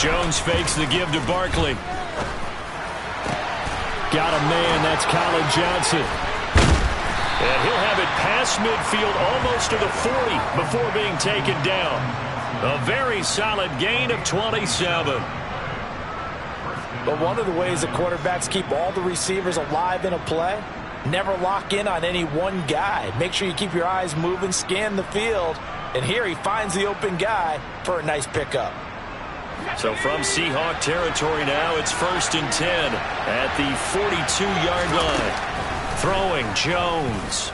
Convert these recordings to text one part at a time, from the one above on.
Jones fakes the give to Barkley. Got a man, that's Colin Johnson. And he'll have it past midfield almost to the 40 before being taken down. A very solid gain of 27. But one of the ways that quarterbacks keep all the receivers alive in a play, never lock in on any one guy. Make sure you keep your eyes moving, scan the field. And here he finds the open guy for a nice pickup. So from Seahawk territory now, it's 1st and 10 at the 42-yard line. Throwing Jones.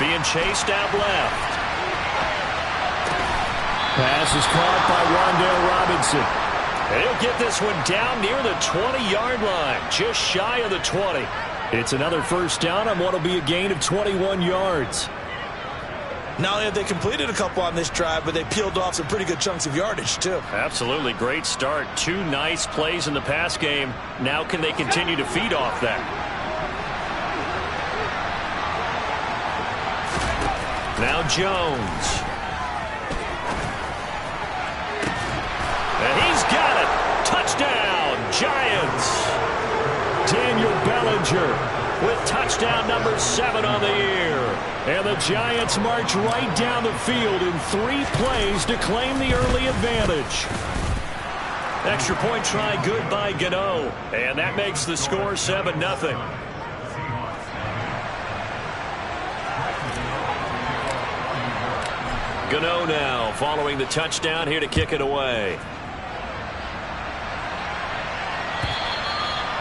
Being chased out left. Pass is caught by Wan'Dale Robinson. And he'll get this one down near the 20-yard line, just shy of the 20. It's another first down on what will be a gain of 21 yards. Not only have they completed a couple on this drive, but they peeled off some pretty good chunks of yardage, too. Absolutely. Great start. 2 nice plays in the pass game. Now can they continue to feed off that? Now Jones. And he's got it. Touchdown, Giants. Daniel Bellinger with touchdown number 7 on the year. And the Giants march right down the field in 3 plays to claim the early advantage. Extra point try good by Gano. And that makes the score 7-0. Gano now following the touchdown here to kick it away.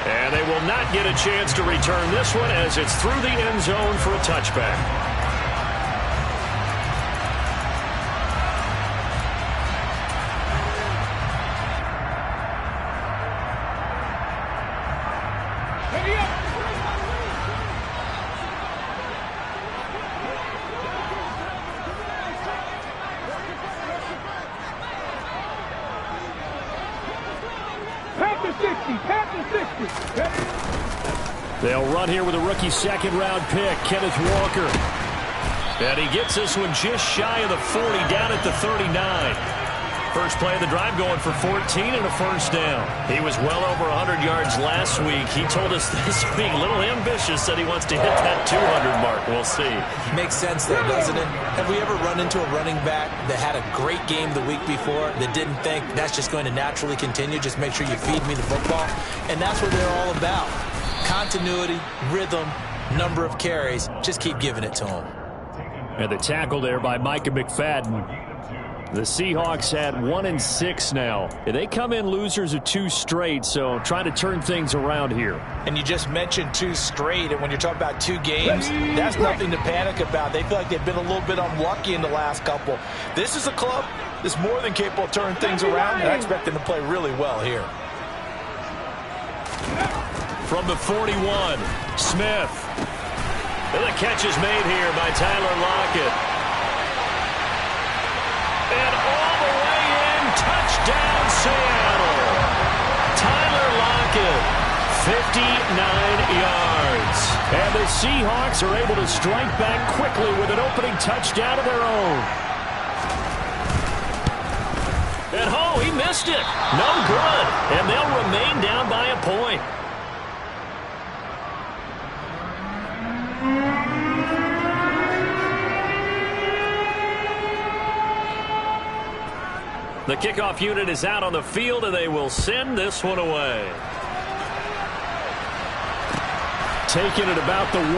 And they will not get a chance to return this one as it's through the end zone for a touchback. They'll run here with a rookie second-round pick, Kenneth Walker. And he gets this one just shy of the 40, down at the 39. First play of the drive going for 14 and a first down. He was well over 100 yards last week. He told us this week, a little ambitious, said he wants to hit that 200 mark. We'll see. Makes sense though, doesn't it? Have we ever run into a running back that had a great game the week before that didn't think that's just going to naturally continue? Just make sure you feed me the football. And that's what they're all about. Continuity, rhythm, number of carries. Just keep giving it to him. And the tackle there by Micah McFadden. The Seahawks had 1-6 now. They come in losers of 2 straight, so trying to turn things around here. And you just mentioned 2 straight, and when you're talking about 2 games, that's nothing to panic about. They feel like they've been a little bit unlucky in the last couple. This is a club that's more than capable of turning things around, and I expect them to play really well here. From the 41, Smith. And the catch is made here by Tyler Lockett. And all the way in, touchdown Seattle. Tyler Lockett, 59 yards. And the Seahawks are able to strike back quickly with an opening touchdown of their own. And oh, he missed it. No good. And they'll remain down by a point. The kickoff unit is out on the field, and they will send this one away. Taking it about the 1.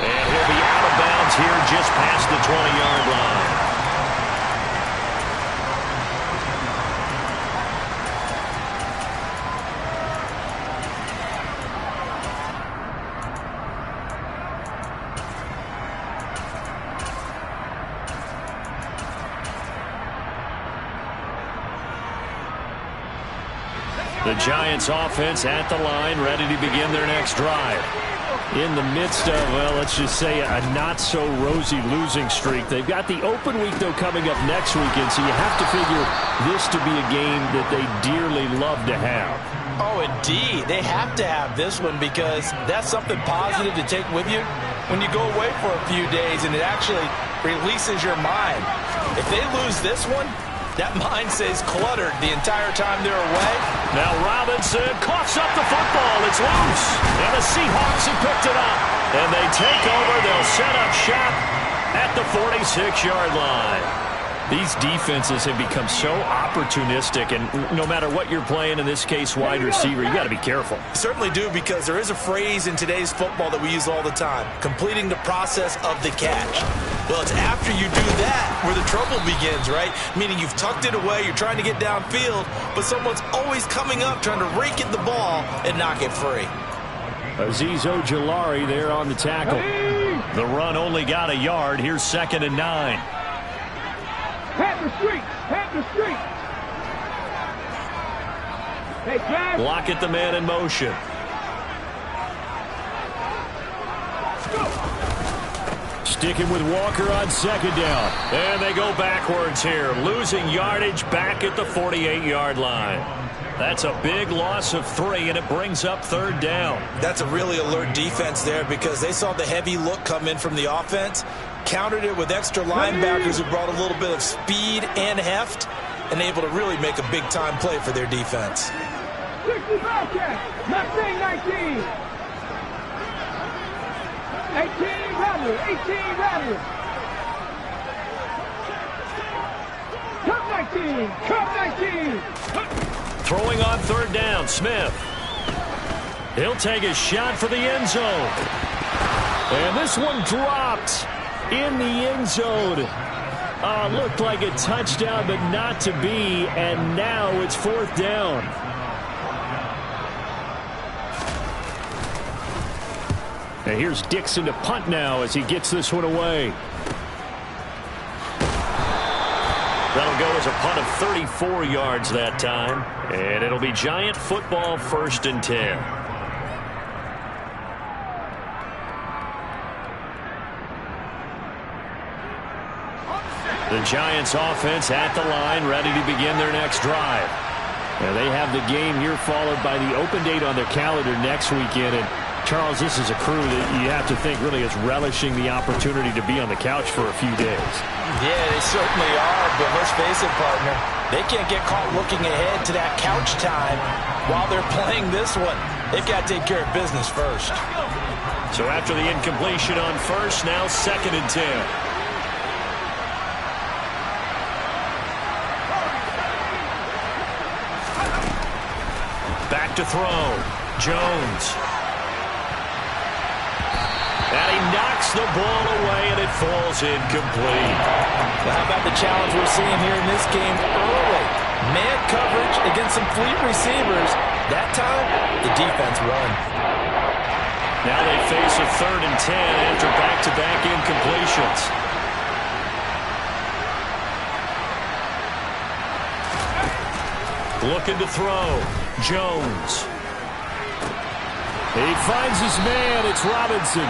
And he'll be out of bounds here just past the 20-yard line. The Giants offense at the line, ready to begin their next drive. In the midst of, well, let's just say a not-so-rosy losing streak. They've got the open week, though, coming up next weekend, so you have to figure this to be a game that they dearly love to have. Oh, indeed. They have to have this one because that's something positive to take with you when you go away for a few days, and it actually releases your mind. If they lose this one, That mind stays cluttered the entire time they're away. Now Robinson coughs up the football. It's loose. And the Seahawks have picked it up. And they take over. They'll set up shop at the 46-yard line. These defenses have become so opportunistic, and no matter what you're playing, in this case, wide receiver, you got to be careful. Certainly do, because there is a phrase in today's football that we use all the time, completing the process of the catch. Well, it's after you do that where the trouble begins, right? Meaning you've tucked it away, you're trying to get downfield, but someone's always coming up trying to rake at the ball and knock it free. Azeez Ojulari there on the tackle. The run only got a yard. Here's 2nd and 9. Panther street. Hey, drive. Lockett the man in motion. Sticking with Walker on 2nd down. And they go backwards here, losing yardage back at the 48-yard line. That's a big loss of 3, and it brings up 3rd down. That's a really alert defense there, because they saw the heavy look come in from the offense, countered it with extra linebackers who brought a little bit of speed and heft, and able to really make a big-time play for their defense. 60 Bobcats, Mustang 19. 18 Rattler, 18 Rattler. Cup 19. Throwing on 3rd down, Smith. He'll take a shot for the end zone. And this one dropped in the end zone. Looked like a touchdown, but not to be. And now it's 4th down. And here's Dixon to punt now as he gets this one away. That'll go as a punt of 34 yards that time. And it'll be Giant football, 1st and 10. The Giants offense at the line, ready to begin their next drive. And they have the game here followed by the open date on their calendar next weekend. And Charles, this is a crew that you have to think really is relishing the opportunity to be on the couch for a few days. Yeah, they certainly are, but let's face it, partner. They can't get caught looking ahead to that couch time while they're playing this one. They've got to take care of business first. So after the incompletion on 1st, now 2nd and 10. Back to throw. Jones. And he knocks the ball away, and it falls incomplete. Well, how about the challenge we're seeing here in this game early? Man coverage against some fleet receivers. That time, the defense won. Now they face a 3rd and 10 after back-to-back incompletions. Looking to throw. Jones. He finds his man. It's Robinson.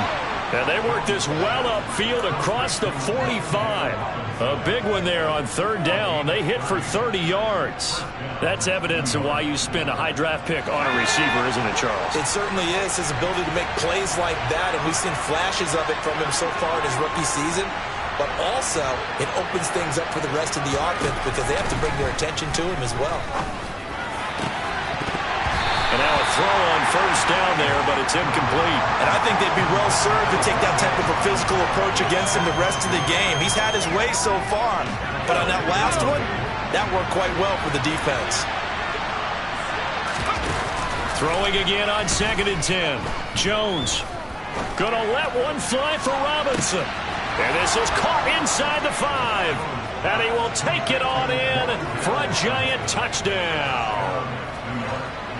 And they work this well upfield across the 45. A big one there on 3rd down. They hit for 30 yards. That's evidence of why you spend a high draft pick on a receiver, isn't it, Charles? It certainly is, his ability to make plays like that, and we've seen flashes of it from him so far in his rookie season. But also, it opens things up for the rest of the offense because they have to bring their attention to him as well. And now a throw on 1st down there, but it's incomplete. And I think they'd be well served to take that type of a physical approach against him the rest of the game. He's had his way so far. But on that last one, that worked quite well for the defense. Throwing again on 2nd and 10. Jones gonna let one fly for Robinson. And this is caught inside the 5. And he will take it on in for a Giant touchdown.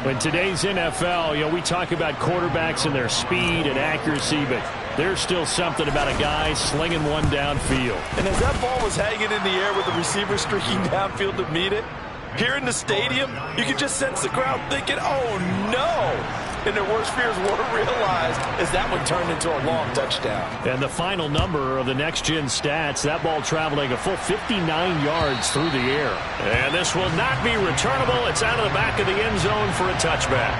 In today's NFL, we talk about quarterbacks and their speed and accuracy, but there's still something about a guy slinging one downfield. And as that ball was hanging in the air with the receiver streaking downfield to meet it, here in the stadium, you could just sense the crowd thinking, oh, no. And their worst fears were realized as that one turned into a long touchdown. And the final number of the next-gen stats, that ball traveling a full 59 yards through the air. And this will not be returnable. It's out of the back of the end zone for a touchback.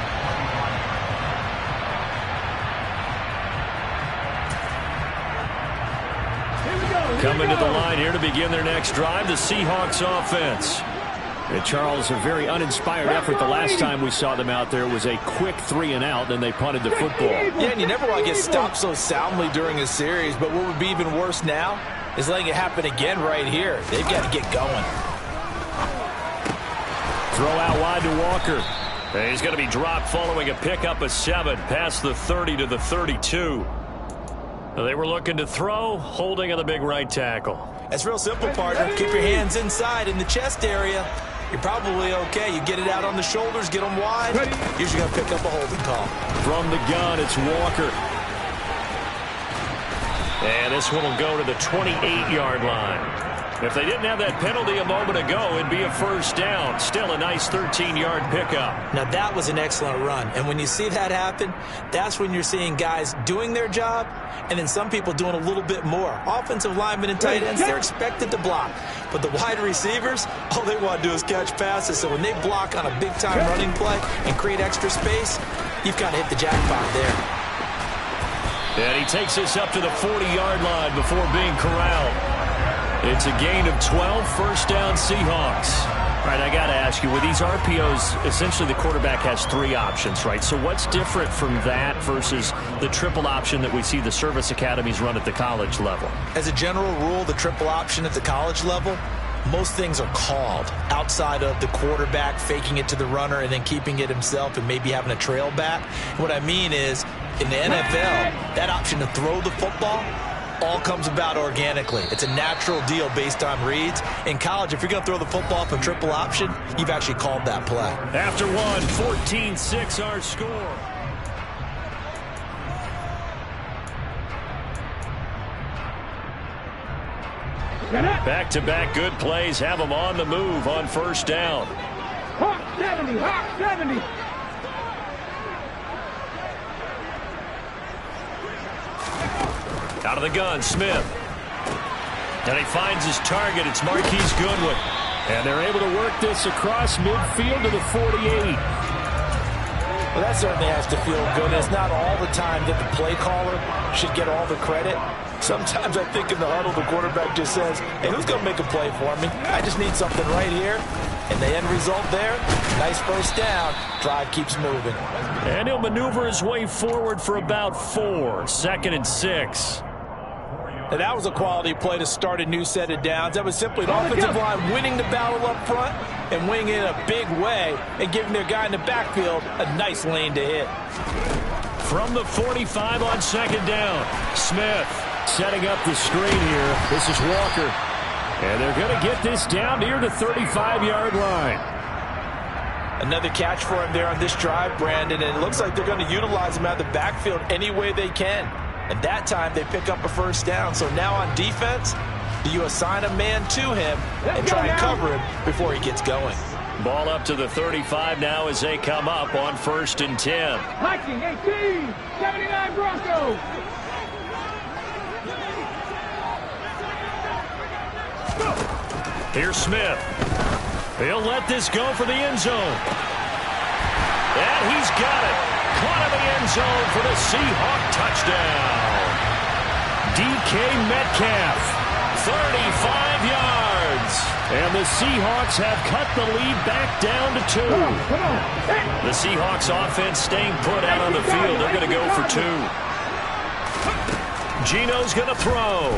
Coming to the line here to begin their next drive, the Seahawks offense. And Charles, a very uninspired effort the last time we saw them out there was a quick 3-and-out, then they punted the football. Yeah, and you never want to get stopped so soundly during a series, but what would be even worse now is letting it happen again right here. They've got to get going. Throw out wide to Walker. And he's going to be dropped following a pickup of 7 past the 30 to the 32. They were looking to throw, holding on the big right tackle. That's real simple, partner. Keep your hands inside in the chest area. You're probably okay. You get it out on the shoulders, get them wide. Usually going to pick up a holding call. From the gun, it's Walker. And this one will go to the 28-yard line. If they didn't have that penalty a moment ago, it'd be a first down. Still a nice 13-yard pickup. Now, that was an excellent run. And when you see that happen, that's when you're seeing guys doing their job and then some people doing a little bit more. Offensive linemen and tight ends, they're expected to block. But the wide receivers, all they want to do is catch passes. So when they block on a big-time running play and create extra space, you've got to hit the jackpot there. And he takes us up to the 40-yard line before being corralled. It's a gain of 12, first down Seahawks. All right, I got to ask you, with these RPOs, essentially the quarterback has 3 options, right? So what's different from that versus the triple option that we see the service academies run at the college level? As a general rule, the triple option at the college level, most things are called outside of the quarterback faking it to the runner and then keeping it himself and maybe having a trail back. What I mean is, in the NFL, that option to throw the football all comes about organically. It's a natural deal based on reads. In college, if you're going to throw the football from triple option, you've actually called that play. After one, 14-6 our score. Back-to-back good plays have them on the move on first down. Hawk 70, Hawk 70. Out of the gun, Smith. And he finds his target. It's Marquise Goodwin. And they're able to work this across midfield to the 48. Well, that certainly has to feel good. It's not all the time that the play caller should get all the credit. Sometimes I think in the huddle, the quarterback just says, hey, who's going to make a play for me? I just need something right here. And the end result there, nice first down. Drive keeps moving. And he'll maneuver his way forward for about 4. 2nd and 6. And that was a quality play to start a new set of downs. That was simply an offensive line winning the battle up front and winning in a big way and giving their guy in the backfield a nice lane to hit. From the 45 on 2nd down, Smith setting up the screen here. This is Walker. And they're going to get this down near the 35-yard line. Another catch for him there on this drive, Brandon, and it looks like they're going to utilize him out of the backfield any way they can. And that time they pick up a first down. So now on defense, do you assign a man to him and try and cover him before he gets going? Ball up to the 35 now as they come up on 1st and 10. Hiking 18, 79 Broncos. Here's Smith. He'll let this go for the end zone. And he's got it. Caught in the end zone for the Seahawk touchdown. DK Metcalf, 35 yards. And the Seahawks have cut the lead back down to 2. The Seahawks offense staying put out on the field. They're going to go for 2. Geno's going to throw.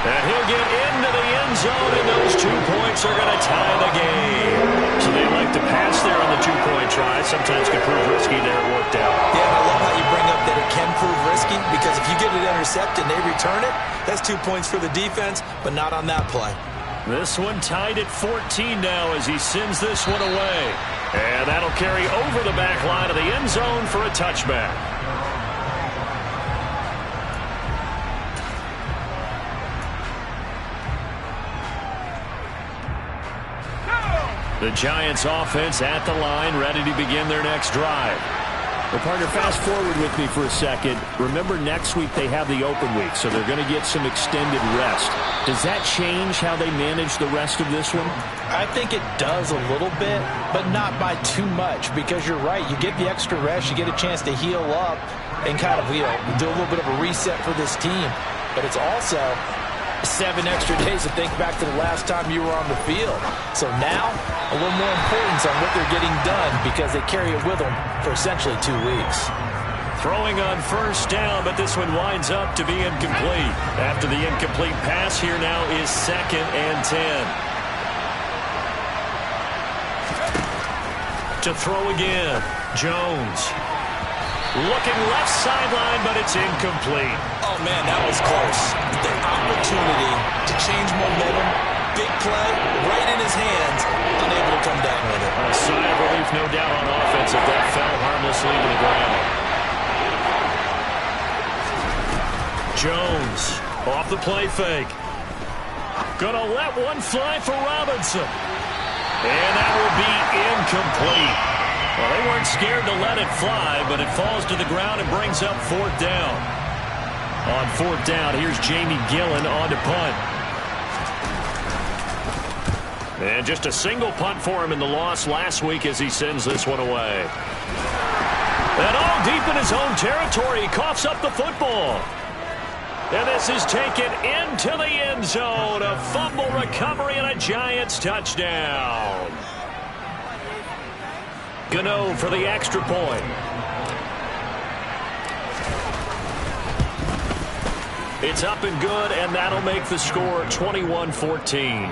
And he'll get into the end zone, and those 2 points are going to tie the game. So they like to pass there on the 2-point try. Sometimes can prove risky. There it worked out. Yeah, I love how you bring up that it can prove risky, because if you get it intercepted and they return it, that's 2 points for the defense, but not on that play. This one tied at 14 now as he sends this one away. And that'll carry over the back line of the end zone for a touchback. The Giants offense at the line, ready to begin their next drive. Well, partner, fast forward with me for a second. Remember, next week they have the open week, so they're going to get some extended rest. Does that change how they manage the rest of this one? I think it does a little bit, but not by too much, because you're right. You get the extra rest, you get a chance to heal up and kind of, do a little bit of a reset for this team. but it's also 7 extra days to think back to the last time you were on the field. So now, a little more importance on what they're getting done because they carry it with them for essentially 2 weeks. Throwing on first down, but this one winds up to be incomplete. After the incomplete pass, here now is 2nd and 10. To throw again, Jones. Looking left sideline, but it's incomplete. Oh, man, that was close. The opportunity to change momentum, big play, right in his hands, unable to come down with it. A sigh of relief, no doubt, on offense if that fell harmlessly to the ground. Jones off the play fake. Gonna let one fly for Robinson. And that will be incomplete. Well, they weren't scared to let it fly, but it falls to the ground and brings up 4th down. On 4th down, here's Jamie Gillen on to punt. And just a single punt for him in the loss last week as he sends this one away. And all deep in his own territory, he coughs up the football. And this is taken into the end zone. A fumble recovery and a Giants touchdown. Gano for the extra point. It's up and good, and that'll make the score 21-14.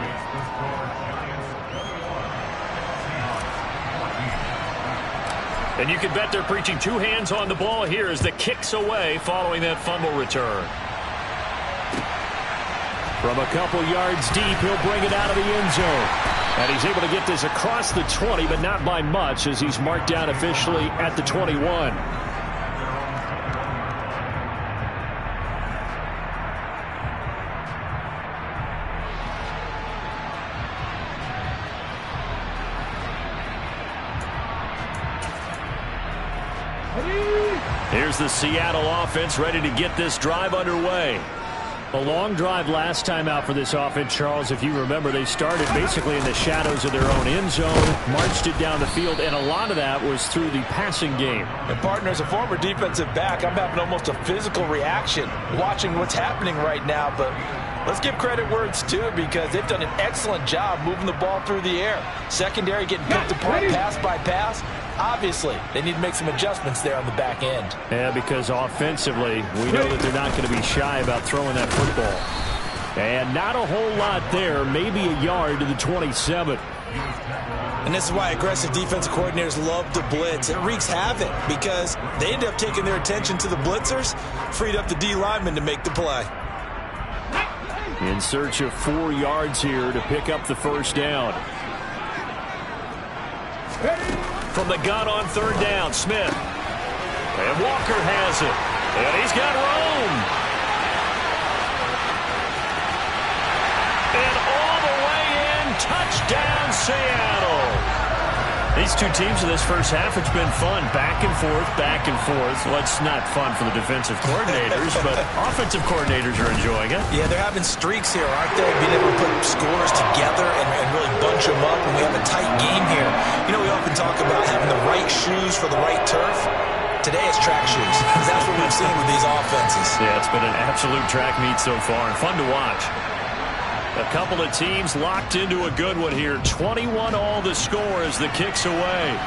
And you can bet they're preaching 2 hands on the ball here as the kick's away following that fumble return. From a couple yards deep, he'll bring it out of the end zone. And he's able to get this across the 20, but not by much as he's marked down officially at the 21. Here's the Seattle offense ready to get this drive underway. A long drive last time out for this offense, Charles. If you remember, they started basically in the shadows of their own end zone, marched it down the field, and a lot of that was through the passing game. And partner, as a former defensive back, I'm having almost a physical reaction watching what's happening right now. But let's give credit where it's due because they've done an excellent job moving the ball through the air. Secondary getting picked apart pass by pass. Obviously, they need to make some adjustments there on the back end. Yeah, because offensively, we know that they're not going to be shy about throwing that football. And not a whole lot there, maybe a yard to the 27. And this is why aggressive defensive coordinators love to blitz. It wreaks havoc because they end up taking their attention to the blitzers, freed up the D lineman to make the play. In search of 4 yards here to pick up the first down. From the gun on 3rd down, Smith. And Walker has it. And he's got room. And all the way in, touchdown Seattle. These two teams in this first half, it's been fun. Back and forth, back and forth. Well, it's not fun for the defensive coordinators, but offensive coordinators are enjoying it. Yeah, they're having streaks here, aren't they? Being able to put scores together and really bunch them up, and we have a tight game here. You know, we often talk about having the right shoes for the right turf. Today it's track shoes. That's what we've seen with these offenses. Yeah, it's been an absolute track meet so far, and fun to watch. A couple of teams locked into a good one here. 21 all the score as the kick's away.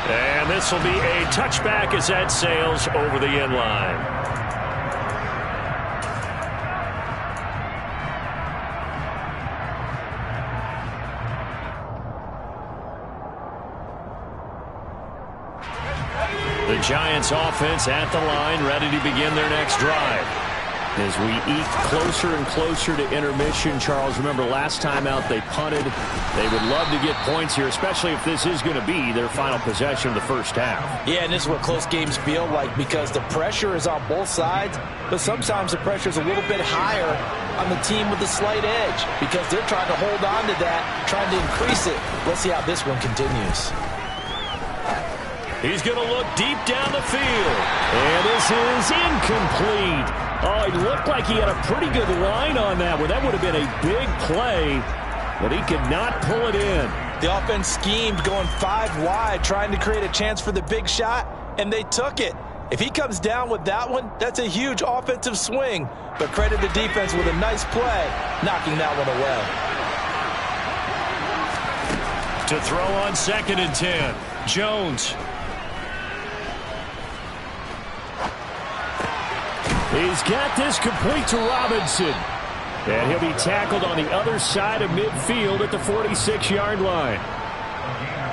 And this will be a touchback as that sails over the end line. The Giants offense at the line, ready to begin their next drive. As we eke closer and closer to intermission, Charles, remember last time out they punted. They would love to get points here, especially if this is going to be their final possession of the first half. Yeah, and this is what close games feel like because the pressure is on both sides, but sometimes the pressure is a little bit higher on the team with the slight edge because they're trying to hold on to that, trying to increase it. Let's see how this one continues. He's going to look deep down the field. And this is incomplete. Oh, it looked like he had a pretty good line on that one. That would have been a big play, but he could not pull it in. The offense schemed going 5 wide, trying to create a chance for the big shot, and they took it. If he comes down with that one, that's a huge offensive swing. But credit the defense with a nice play, knocking that one away. To throw on 2nd and 10, Jones. He's got this complete to Robinson. And he'll be tackled on the other side of midfield at the 46-yard line.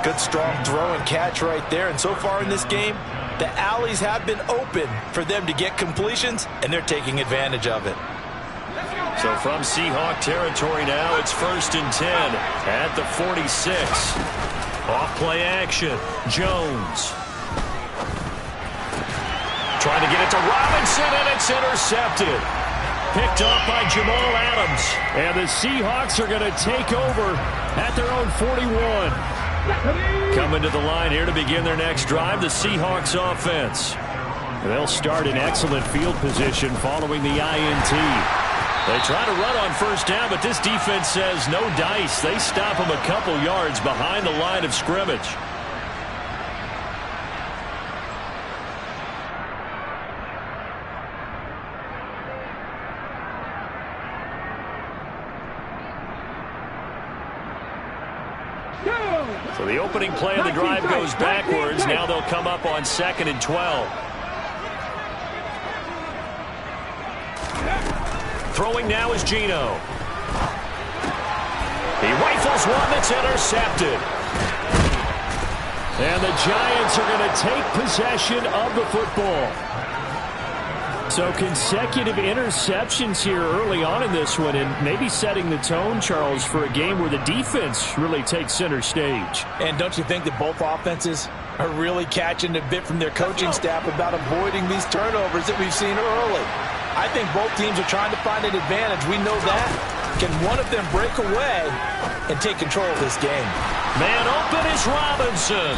Good strong throw and catch right there. And so far in this game, the alleys have been open for them to get completions, and they're taking advantage of it. So from Seahawk territory now, it's 1st and 10 at the 46. Off play action, Jones. Trying to get it to Robinson, and it's intercepted. Picked off by Jamal Adams. And the Seahawks are going to take over at their own 41. Coming to the line here to begin their next drive, the Seahawks offense. They'll start in excellent field position following the INT. They try to run on 1st down, but this defense says no dice. They stop them a couple yards behind the line of scrimmage. So the opening play of the drive goes backwards. Now they'll come up on 2nd and 12. Throwing now is Geno. He rifles one that's intercepted. And the Giants are going to take possession of the football. So consecutive interceptions here early on in this one, and maybe setting the tone, Charles, for a game where the defense really takes center stage. And don't you think that both offenses are really catching a bit from their coaching staff about avoiding these turnovers that we've seen early? I think both teams are trying to find an advantage. We know that. Can one of them break away and take control of this game? Man open is Robinson.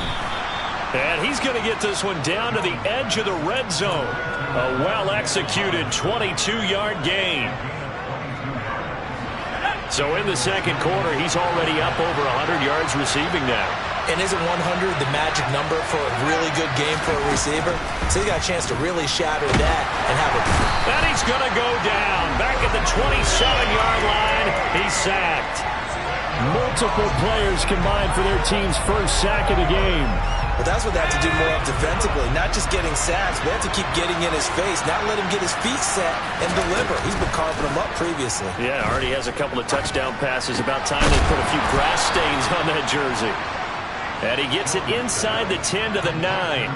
And he's going to get this one down to the edge of the red zone. A well-executed 22-yard gain. So in the second quarter, he's already up over 100 yards receiving now. And isn't 100 the magic number for a really good game for a receiver? So he got a chance to really shatter that and have it. And he's going to go down. Back at the 27-yard line, he's sacked. Multiple players combined for their team's first sack of the game. But that's what they have to do more of defensively, not just getting sacks, but they have to keep getting in his face, not let him get his feet set and deliver. He's been carving them up previously. Yeah, already has a couple of touchdown passes. About time they put a few grass stains on that jersey. And he gets it inside the 10 to the 9.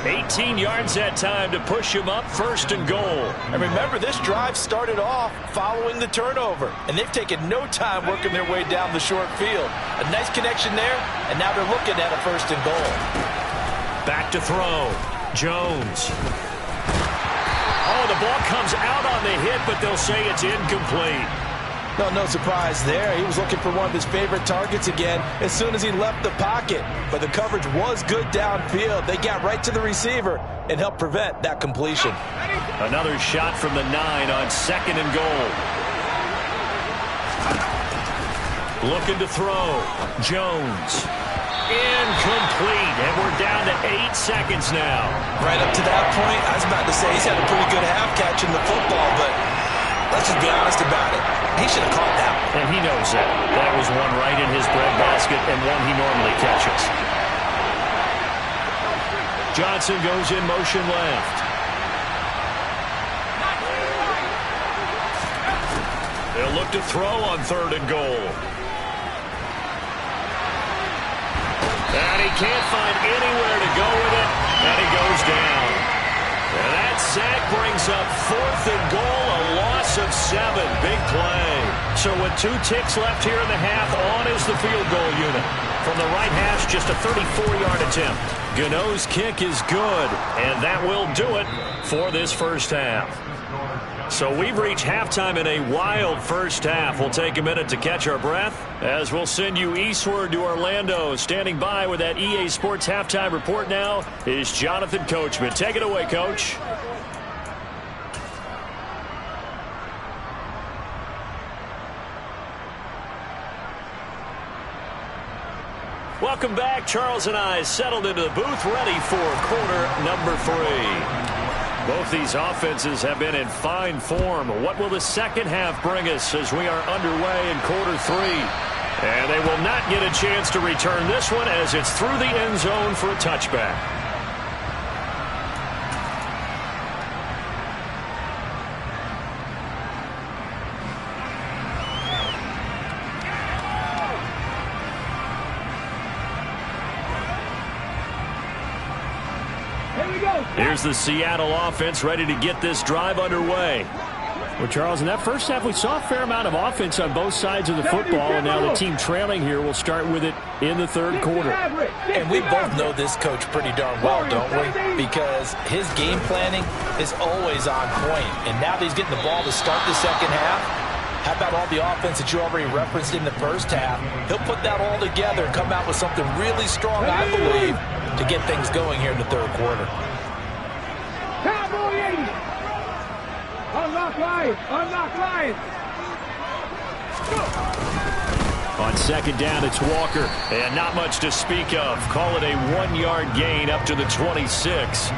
18 yards that time to push him up 1st and goal. And remember, this drive started off following the turnover, and they've taken no time working their way down the short field. A nice connection there, and now they're looking at a 1st and goal. Back to throw. Jones. Oh, the ball comes out on the hit, but they'll say it's incomplete. No surprise there. He was looking for one of his favorite targets again as soon as he left the pocket. But the coverage was good downfield. They got right to the receiver and helped prevent that completion. Another shot from the 9 on 2nd and goal. Looking to throw. Jones. Incomplete. And we're down to 8 seconds now. Right up to that point, I was about to say he's had a pretty good half catching the football, but let's just be honest about it. He should have caught that one. And he knows that. That was one right in his breadbasket and one he normally catches. Johnson goes in motion left. They'll look to throw on 3rd and goal. And he can't find anywhere to go with it, and he goes down. And that sack brings up 4th and goal, a loss of 7. Big play. So with 2 ticks left here in the half, on is the field goal unit. From the right hash, just a 34-yard attempt. Gano's kick is good, and that will do it for this first half. So we've reached halftime in a wild first half. We'll take a minute to catch our breath as we'll send you eastward to Orlando. Standing by with that EA Sports halftime report now is Jonathan Coachman. Take it away, Coach. Welcome welcome back. Charles and I settled into the booth, ready for quarter number 3. Both these offenses have been in fine form. What will the second half bring us as we are underway in quarter 3? And they will not get a chance to return this one as it's through the end zone for a touchback. Here's the Seattle offense ready to get this drive underway. Well, Charles, in that first half, we saw a fair amount of offense on both sides of the football, and now the team trailing here will start with it in the third quarter. And we both know this coach pretty darn well, don't we? Because his game planning is always on point. And now that he's getting the ball to start the second half, how about all the offense that you already referenced in the first half? He'll put that all together and come out with something really strong, I believe, to get things going here in the third quarter. Cowboy 80. Unlock Lions. Unlock Lions. On second down, it's Walker. And not much to speak of. Call it a 1-yard gain up to the 26.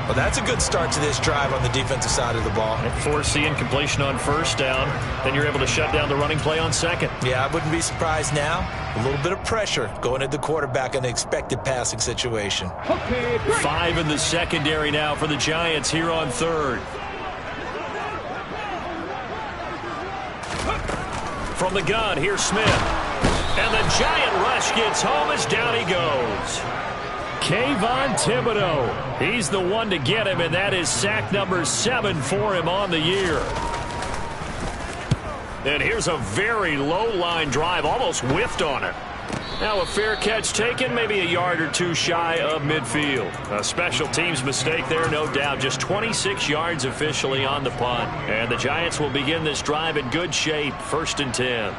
Well, that's a good start to this drive on the defensive side of the ball. Force the incompletion on first down. Then you're able to shut down the running play on second. Yeah, I wouldn't be surprised now. A little bit of pressure going at the quarterback in an expected passing situation. Okay, 5 in the secondary now for the Giants here on third. From the gun, here's Smith. And the Giant rush gets home as down he goes. Kayvon Thibodeaux. He's the one to get him, and that is sack number 7 for him on the year. And here's a very low-line drive, almost whiffed on it. Now a fair catch taken, maybe a yard or two shy of midfield. A special teams mistake there, no doubt. Just 26 yards officially on the punt. And the Giants will begin this drive in good shape, 1st and 10.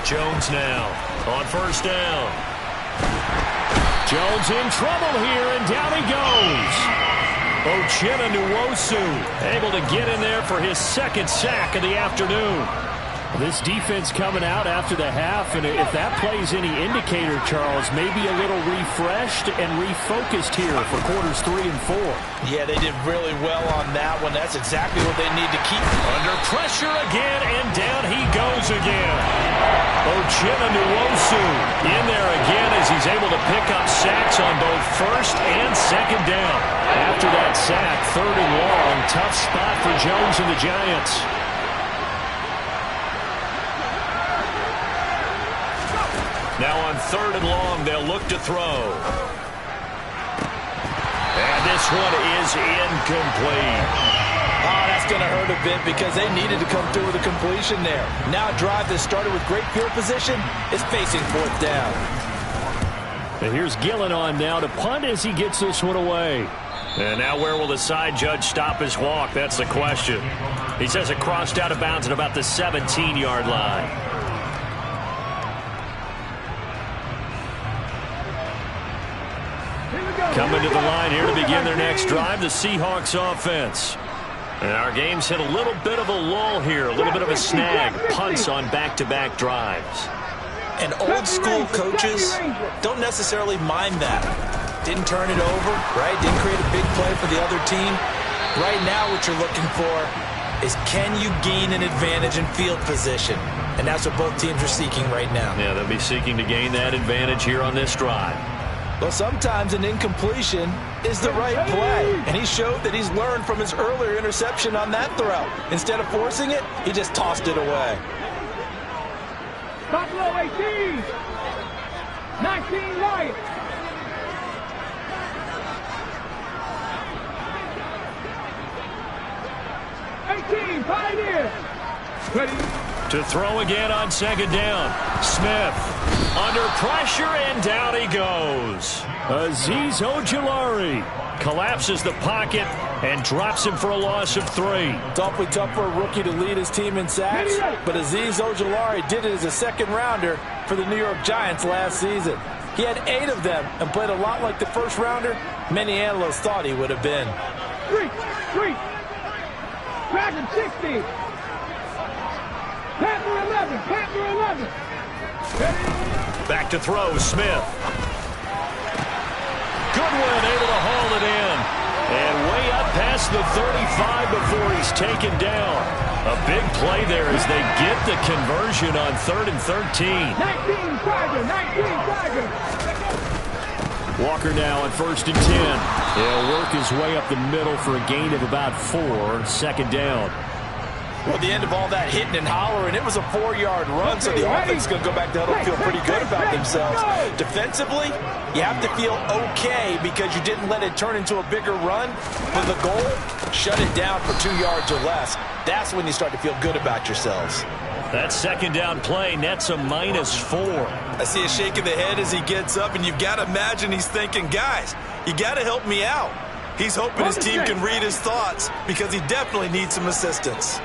Jones now on first down. Jones in trouble here, and down he goes. Uchenna Nwosu able to get in there for his 2nd sack of the afternoon. This defense coming out after the half, and if that plays any indicator, Charles, maybe a little refreshed and refocused here for quarters 3 and 4. Yeah, they did really well on that one. That's exactly what they need to keep. Under pressure again, and down he goes again. Uchenna Nwosu in there again as he's able to pick up sacks on both first and second down. After that sack, 3rd and long, tough spot for Jones and the Giants. Now on 3rd and long, they'll look to throw. And this one is incomplete. Oh, that's going to hurt a bit because they needed to come through with a completion there. Now a drive that started with great field position is facing 4th down. And here's Gillen on now to punt as he gets this one away. And now where will the side judge stop his walk? That's the question. He says it crossed out of bounds at about the 17-yard line. Coming to the line here to begin their next drive, the Seahawks offense. And our game's hit a little bit of a lull here, a little bit of a snag. Punts on back-to-back drives. And old school coaches don't necessarily mind that. Didn't turn it over, right? Didn't create a big play for the other team. Right now what you're looking for is can you gain an advantage in field position? And that's what both teams are seeking right now. Yeah, they'll be seeking to gain that advantage here on this drive. Well, sometimes an incompletion is the right play. And he showed that he's learned from his earlier interception on that throw. Instead of forcing it, he just tossed it away. Buffalo 18. 19 Lions. Pioneers. Ready. To throw again on second down. Smith under pressure, and down he goes. Azeez Ojulari collapses the pocket and drops him for a loss of 3. It's awfully tough for a rookie to lead his team in sacks, but Azeez Ojulari did it as a second-rounder for the New York Giants last season. He had 8 of them and played a lot like the first-rounder many analysts thought he would have been. Street. Dragon 60. Panther 11. Back to throw, Smith. Goodwin able to haul it in. And way up past the 35 before he's taken down. A big play there as they get the conversion on 3rd and 13. 19 Tiger. Walker now on 1st and 10. He'll work his way up the middle for a gain of about 4. 2nd down. Well, at the end of all that hitting and hollering, it was a 4-yard run, so the offense is going to go back to huddle and feel pretty good about themselves. Defensively, you have to feel okay because you didn't let it turn into a bigger run. But the goal, shut it down for 2 yards or less. That's when you start to feel good about yourselves. That 2nd down play nets a -4. I see a shake of the head as he gets up, and you've got to imagine he's thinking, guys, you got to help me out. He's hoping his team can read his thoughts because he definitely needs some assistance.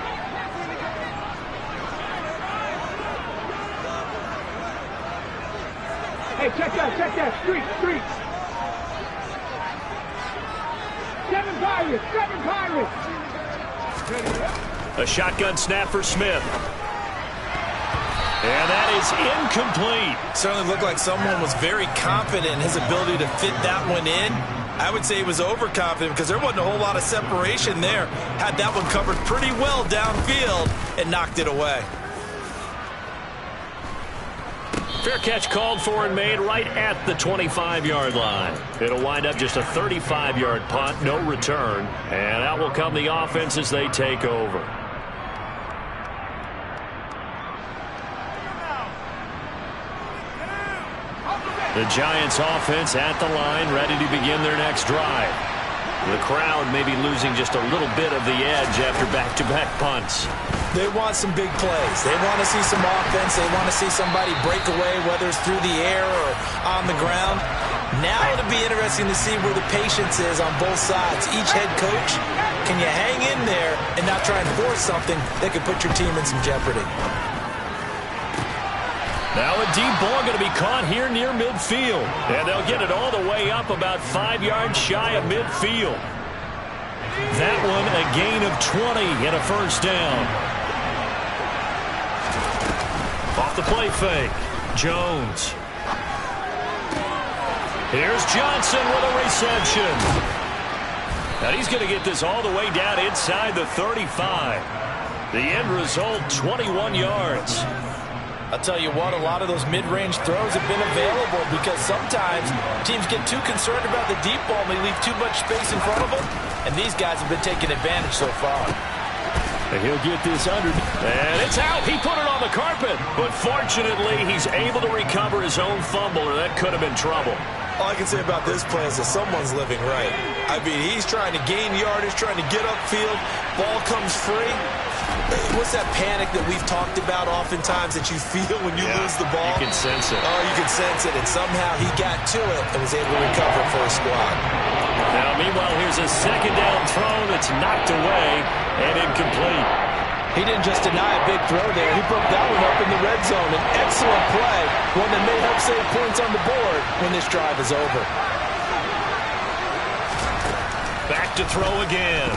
Hey, check that. Street. 7 Pirates. A shotgun snap for Smith. And that is incomplete. Certainly looked like someone was very confident in his ability to fit that one in. I would say he was overconfident because there wasn't a whole lot of separation there. Had that one covered pretty well downfield and knocked it away. Fair catch called for and made right at the 25-yard line. It'll wind up just a 35-yard punt, no return. And out will come the offense as they take over. The Giants offense at the line, ready to begin their next drive. The crowd may be losing just a little bit of the edge after back-to-back punts. They want some big plays. They want to see some offense. They want to see somebody break away, whether it's through the air or on the ground. Now it'll be interesting to see where the patience is on both sides. Each head coach, can you hang in there and not try and force something that could put your team in some jeopardy? Now a deep ball going to be caught here near midfield. And they'll get it all the way up about 5 yards shy of midfield. That one a gain of 20 and a 1st down. Off the play fake. Jones. Here's Johnson with a reception. Now he's going to get this all the way down inside the 35. The end result, 21 yards. I'll tell you what, a lot of those mid-range throws have been available because sometimes teams get too concerned about the deep ball and they leave too much space in front of them, and these guys have been taking advantage so far. And he'll get this under, and it's out. He put it on the carpet, but fortunately he's able to recover his own fumble, or that could have been trouble. All I can say about this play is that someone's living right. I mean, he's trying to gain yardage, trying to get upfield. Ball comes free. What's that panic that we've talked about oftentimes that you feel when you lose the ball? You can sense it. Oh, you can sense it. And somehow he got to it and was able to recover for a squad. Now, meanwhile, here's a 2nd down throw that's knocked away and incomplete. He didn't just deny a big throw there. He broke that one up in the red zone. An excellent play, one that may help save points on the board when this drive is over. Back to throw again.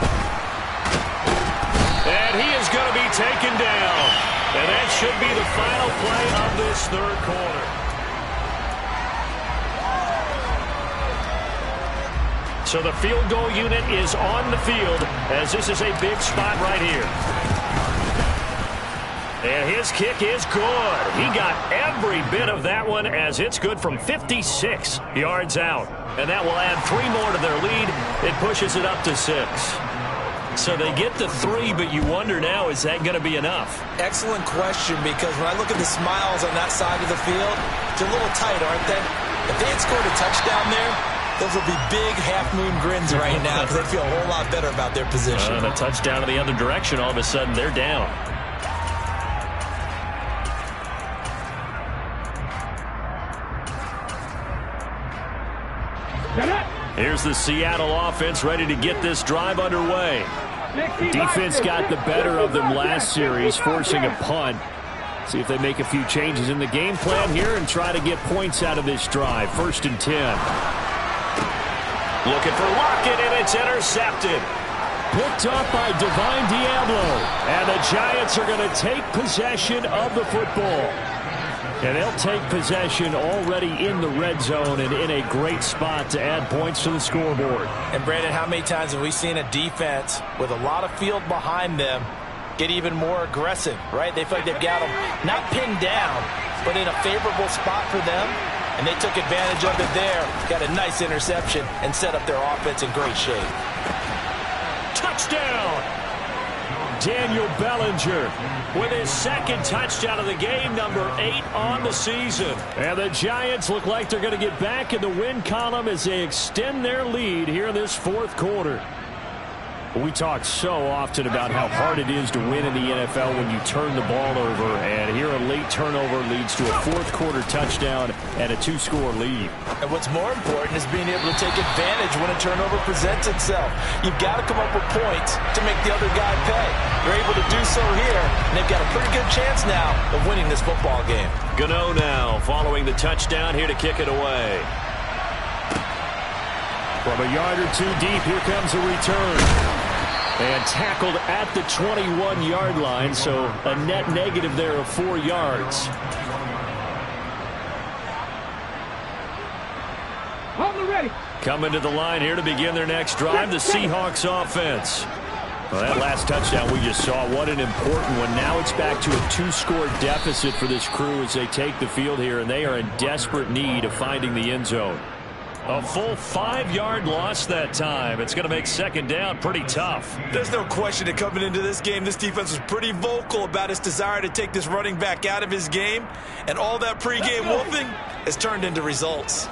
And he is going to be taken down. And that should be the final play of this 3rd quarter. So the field goal unit is on the field as this is a big spot right here. And his kick is good. He got every bit of that one as it's good from 56 yards out. And that will add 3 more to their lead. It pushes it up to 6. So they get the 3, but you wonder now, is that going to be enough? Excellent question, because when I look at the smiles on that side of the field, they're a little tight, aren't they? If they had scored a touchdown there, those would be big half-moon grins right now because they feel a whole lot better about their position. And a touchdown in the other direction, all of a sudden they're down. Here's the Seattle offense ready to get this drive underway. Defense got the better of them last series, forcing a punt. See if they make a few changes in the game plan here and try to get points out of this drive. 1st and 10. Looking for Lockett, and it's intercepted. Picked up by Divine Diablo. And the Giants are going to take possession of the football. And they'll take possession already in the red zone and in a great spot to add points to the scoreboard. And, Brandon, how many times have we seen a defense with a lot of field behind them get even more aggressive, right? They feel like they've got them not pinned down, but in a favorable spot for them. And they took advantage of it there, got a nice interception, and set up their offense in great shape. Touchdown! Daniel Bellinger with his second touchdown of the game, number 8 on the season. And the Giants look like they're going to get back in the win column as they extend their lead here in this fourth quarter. We talk so often about how hard it is to win in the NFL when you turn the ball over, and here a late turnover leads to a fourth quarter touchdown and a 2-score lead. And what's more important is being able to take advantage when a turnover presents itself. You've got to come up with points to make the other guy pay. They're able to do so here, and they've got a pretty good chance now of winning this football game. Gano now following the touchdown here to kick it away. From a yard or two deep, here comes a return. And tackled at the 21-yard line, so a net negative there of 4 yards. Coming to the line here to begin their next drive, the Seahawks offense. Well, that last touchdown we just saw, what an important one. Now it's back to a 2-score deficit for this crew as they take the field here, and they are in desperate need of finding the end zone. A full 5-yard loss that time. It's going to make second down pretty tough. There's no question that coming into this game, this defense was pretty vocal about its desire to take this running back out of his game. And all that pregame wolfing has turned into results.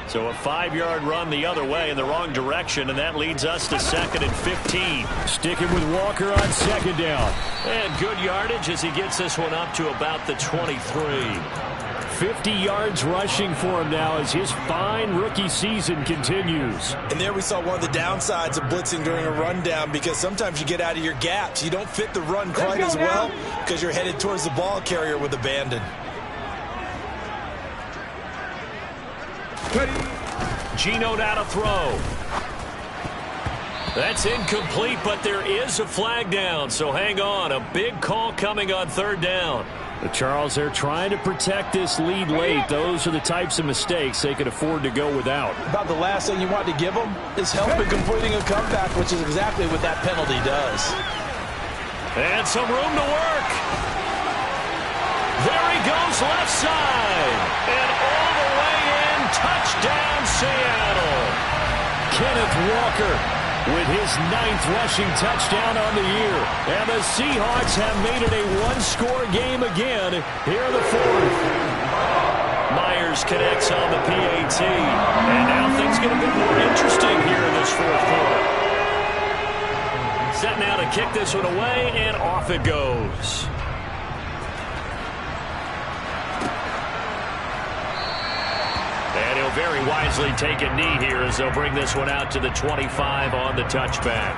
So a 5-yard run the other way in the wrong direction, and that leads us to 2nd and 15. Sticking with Walker on second down. And good yardage as he gets this one up to about the 23. 50 yards rushing for him now as his fine rookie season continues. And there we saw one of the downsides of blitzing during a rundown, because sometimes you get out of your gaps. You don't fit the run quite as well because you're headed towards the ball carrier with abandon. Geno now to throw. That's incomplete, but there is a flag down, so hang on. A big call coming on third down. But Charles, they're trying to protect this lead late. Those are the types of mistakes they could afford to go without. About the last thing you want to give them is help in completing a comeback, which is exactly what that penalty does. And some room to work. There he goes, left side. And all the way in, touchdown Seattle. Kenneth Walker with his 9th rushing touchdown on the year. And the Seahawks have made it a 1-score game again here in the fourth. Myers connects on the PAT. And now things get a bit more interesting here in this fourth quarter. Set now to kick this one away, and off it goes. And he'll very wisely take a knee here as they'll bring this one out to the 25 on the touchback.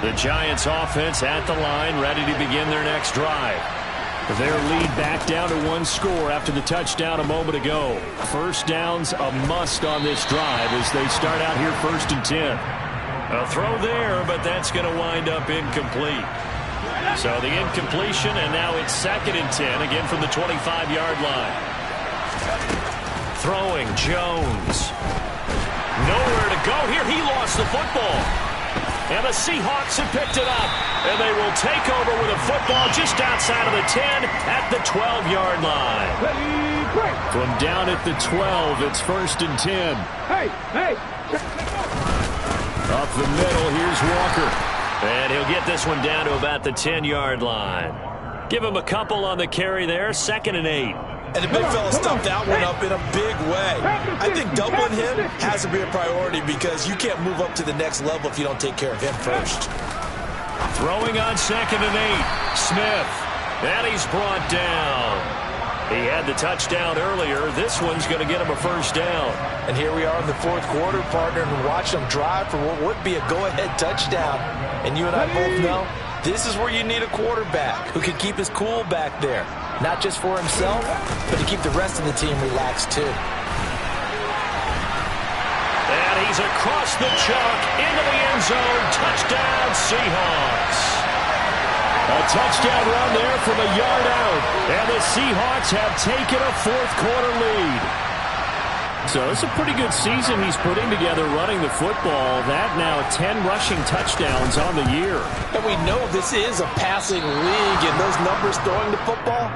The Giants offense at the line, ready to begin their next drive. Their lead back down to 1 score after the touchdown a moment ago. First down's a must on this drive as they start out here 1st and 10. A throw there, but that's going to wind up incomplete. So the incompletion, and now it's 2nd and 10, again from the 25-yard line. Throwing, Jones. Nowhere to go here. He lost the football. And the Seahawks have picked it up. And they will take over with a football just outside of the 10 at the 12-yard line. From down at the 12, it's 1st and 10. Hey! Up the middle, here's Walker. And he'll get this one down to about the 10-yard line. Give him a couple on the carry there, 2nd and 8. And the big fella stuffed that one up in a big way. I think doubling him has to be a priority because you can't move up to the next level if you don't take care of him first. Throwing on 2nd and 8. Smith. And he's brought down. He had the touchdown earlier. This one's going to get him a first down. And here we are in the fourth quarter, partner, and watch them drive for what would be a go-ahead touchdown. And you and I both know this is where you need a quarterback who can keep his cool back there. Not just for himself, but to keep the rest of the team relaxed too. He's across the chalk, into the end zone. Touchdown, Seahawks. A touchdown run there from a yard out. And the Seahawks have taken a fourth-quarter lead. So it's a pretty good season he's putting together running the football. That now 10 rushing touchdowns on the year. And we know this is a passing league, and those numbers throwing the football,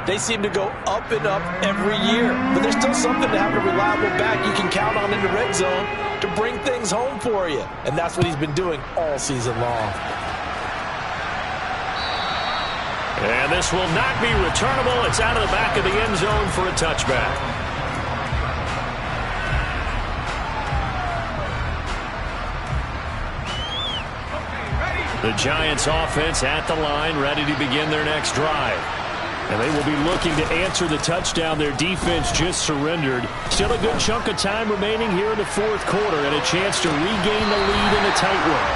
they seem to go up and up every year. But there's still something to have a reliable back you can count on in the red zone to bring things home for you. And that's what he's been doing all season long. And this will not be returnable. It's out of the back of the end zone for a touchback. The Giants offense at the line, ready to begin their next drive. And they will be looking to answer the touchdown their defense just surrendered. Still a good chunk of time remaining here in the fourth quarter and a chance to regain the lead in a tight one.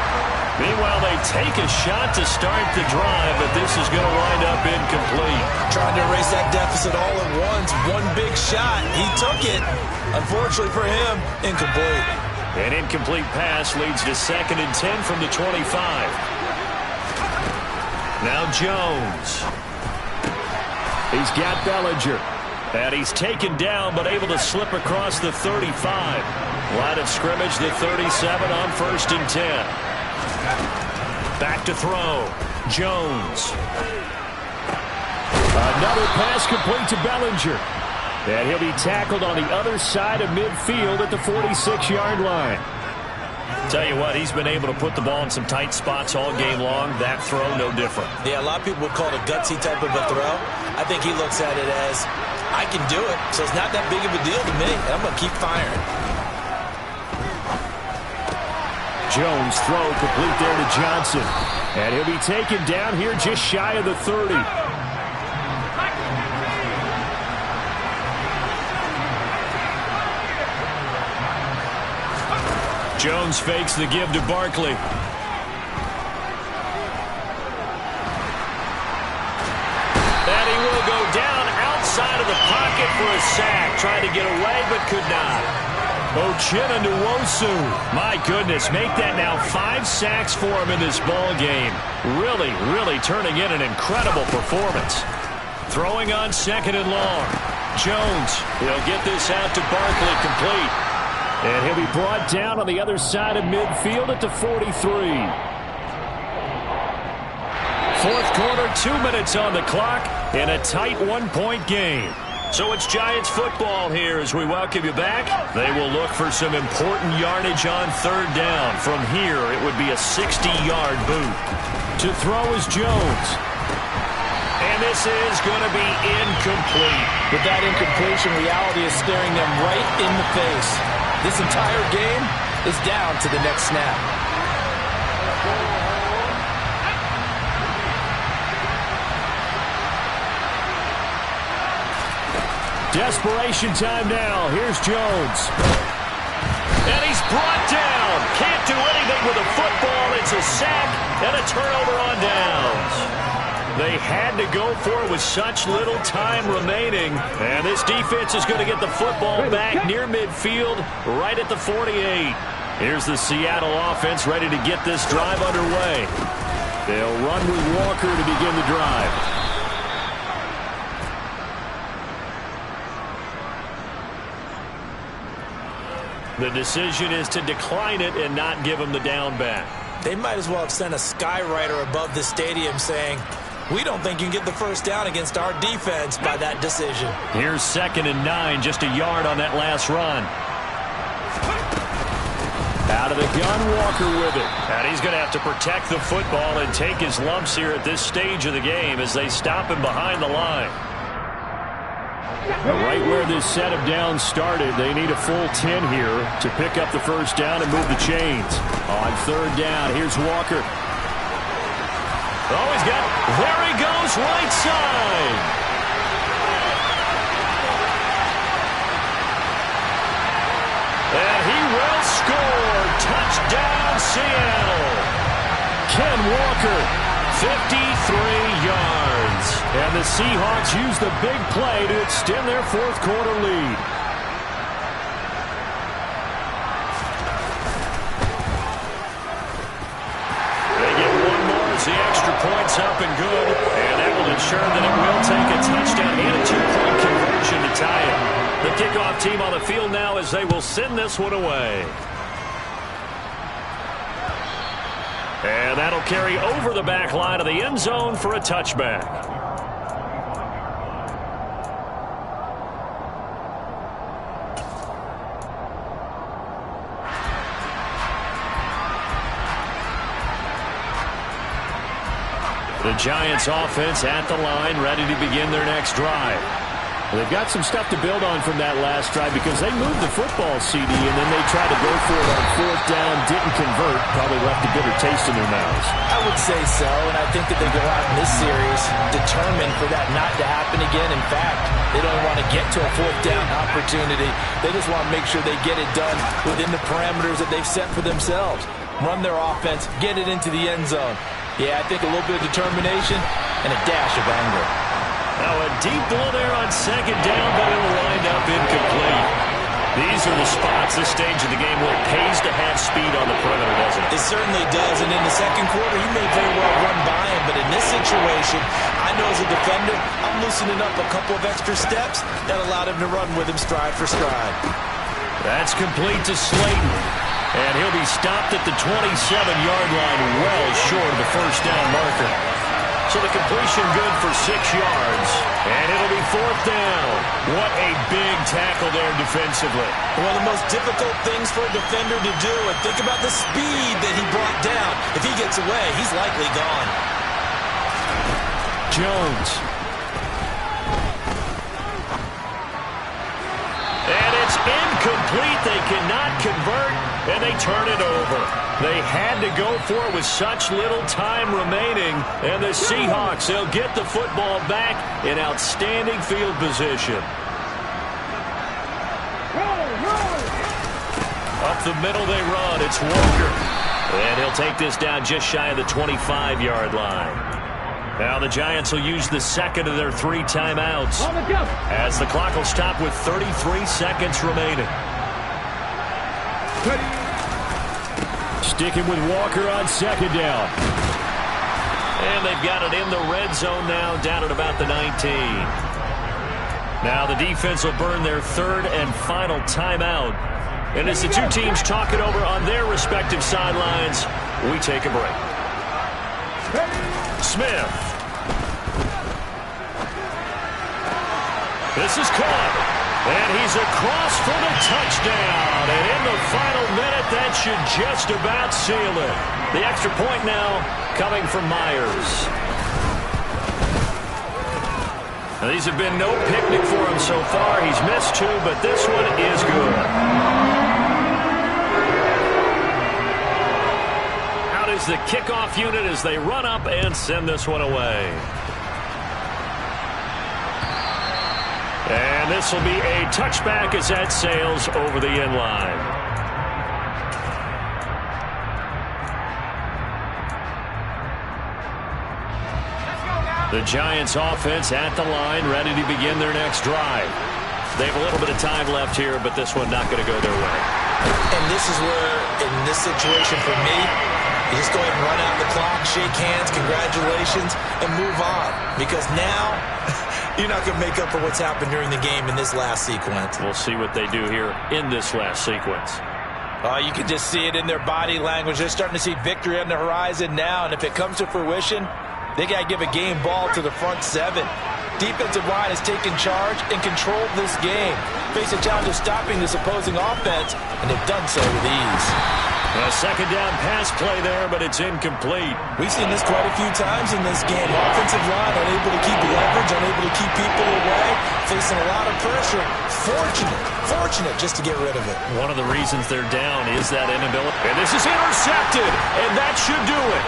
Meanwhile, they take a shot to start the drive, but this is going to wind up incomplete. Trying to erase that deficit all at once. One big shot. He took it. Unfortunately for him, incomplete. An incomplete pass leads to 2nd and 10 from the 25. Now Jones. He's got Bellinger. And he's taken down, but able to slip across the 35. Line of scrimmage, the 37 on 1st and 10. Back to throw. Jones. Another pass complete to Bellinger. And he'll be tackled on the other side of midfield at the 46-yard line. Tell you what, he's been able to put the ball in some tight spots all game long. That throw, no different. Yeah, a lot of people would call it a gutsy type of a throw. I think he looks at it as, I can do it, so it's not that big of a deal to me, and I'm going to keep firing. Jones throw complete there to Johnson. And he'll be taken down here just shy of the 30. Jones fakes the give to Barkley. And he will go down outside of the pocket for a sack. Tried to get away, but could not. Uchenna Nwosu. My goodness, make that now 5 sacks for him in this ball game. Really, really turning in an incredible performance. Throwing on 2nd and long. Jones, he'll get this out to Barkley, complete. And he'll be brought down on the other side of midfield at the 43. Fourth quarter, 2 minutes on the clock in a tight 1-point game. So it's Giants football here as we welcome you back. They will look for some important yardage on 3rd down. From here, it would be a 60-yard boot. To throw is Jones. And this is going to be incomplete. With that incompletion, reality is staring them right in the face. This entire game is down to the next snap. Desperation time now. Here's Jones. And he's brought down. Can't do anything with a football. It's a sack and a turnover on downs. They had to go for it with such little time remaining. And this defense is going to get the football back near midfield, right at the 48. Here's the Seattle offense ready to get this drive underway. They'll run with Walker to begin the drive. The decision is to decline it and not give him the down back. They might as well have sent a skywriter above the stadium saying, we don't think you can get the first down against our defense by that decision. Here's 2nd and 9, just a yard on that last run. Out of the gun, Walker with it. And he's going to have to protect the football and take his lumps here at this stage of the game as they stop him behind the line. Now, right where this set of downs started, they need a full 10 here to pick up the first down and move the chains. On 3rd down, here's Walker. Oh, he's got, there he goes, right side. And he will score. Touchdown, Seattle. Ken Walker, 53 yards. And the Seahawks use the big play to extend their fourth quarter lead. It's up and good, and that will ensure that it will take a touchdown and a two-point conversion to tie it. The kickoff team on the field now as they will send this one away. And that'll carry over the back line of the end zone for a touchback. The Giants offense at the line, ready to begin their next drive. They've got some stuff to build on from that last drive because they moved the football, CD, and then they tried to go for it on fourth down, didn't convert, probably left a bitter taste in their mouths. I would say so, and I think that they go out in this series determined for that not to happen again. In fact, they don't want to get to a fourth down opportunity. They just want to make sure they get it done within the parameters that they've set for themselves. Run their offense, get it into the end zone. Yeah, I think a little bit of determination and a dash of anger. Now a deep blow there on second down, but it'll wind up incomplete. These are the spots, this stage of the game, where it pays to have speed on the perimeter, doesn't it? It certainly does, and in the second quarter, he may very well run by him, but in this situation, I know as a defender, I'm loosening up a couple of extra steps that allowed him to run with him stride for stride. That's complete to Slayton. And he'll be stopped at the 27-yard line, well short of the first down marker. So the completion good for 6 yards. And it'll be fourth down. What a big tackle there defensively. One of the most difficult things for a defender to do. And think about the speed that he brought down. If he gets away, he's likely gone. Jones. And it's incomplete. They cannot convert, and they turn it over. They had to go for it with such little time remaining. And the Seahawks, they'll get the football back in outstanding field position. Up the middle they run. It's Walker. And he'll take this down just shy of the 25-yard line. Now the Giants will use the second of their 3 timeouts as the clock will stop with 33 seconds remaining. Sticking with Walker on second down. And they've got it in the red zone now, down at about the 19. Now the defense will burn their third and final timeout. And as the two teams talk it over on their respective sidelines, we take a break. Smith. This is caught. And he's across for the touchdown. And in the final minute, that should just about seal it. The extra point now coming from Myers. Now, these have been no picnic for him so far. He's missed 2, but this one is good. Out is the kickoff unit as they run up and send this one away. And this will be a touchback as that sails over the end line. The Giants offense at the line, ready to begin their next drive. They have a little bit of time left here, but this one not going to go their way. And this is where, in this situation for me, you just go ahead and run out the clock, shake hands, congratulations, and move on. Because now, you're not going to make up for what's happened during the game in this last sequence. We'll see what they do here in this last sequence. You can just see it in their body language. They're starting to see victory on the horizon now, and if it comes to fruition, they got to give a game ball to the front 7. Defensive line has taken charge and controlled this game. Face a challenge of stopping this opposing offense, and they've done so with ease. A second down pass play there, but it's incomplete. We've seen this quite a few times in this game. Offensive line unable to keep leverage, unable to keep people away, facing a lot of pressure. Fortunate just to get rid of it. One of the reasons they're down is that inability. And this is intercepted, and that should do it.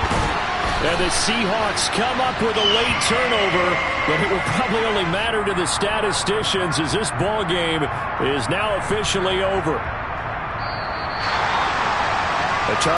And the Seahawks come up with a late turnover, but it will probably only matter to the statisticians as this ball game is now officially over.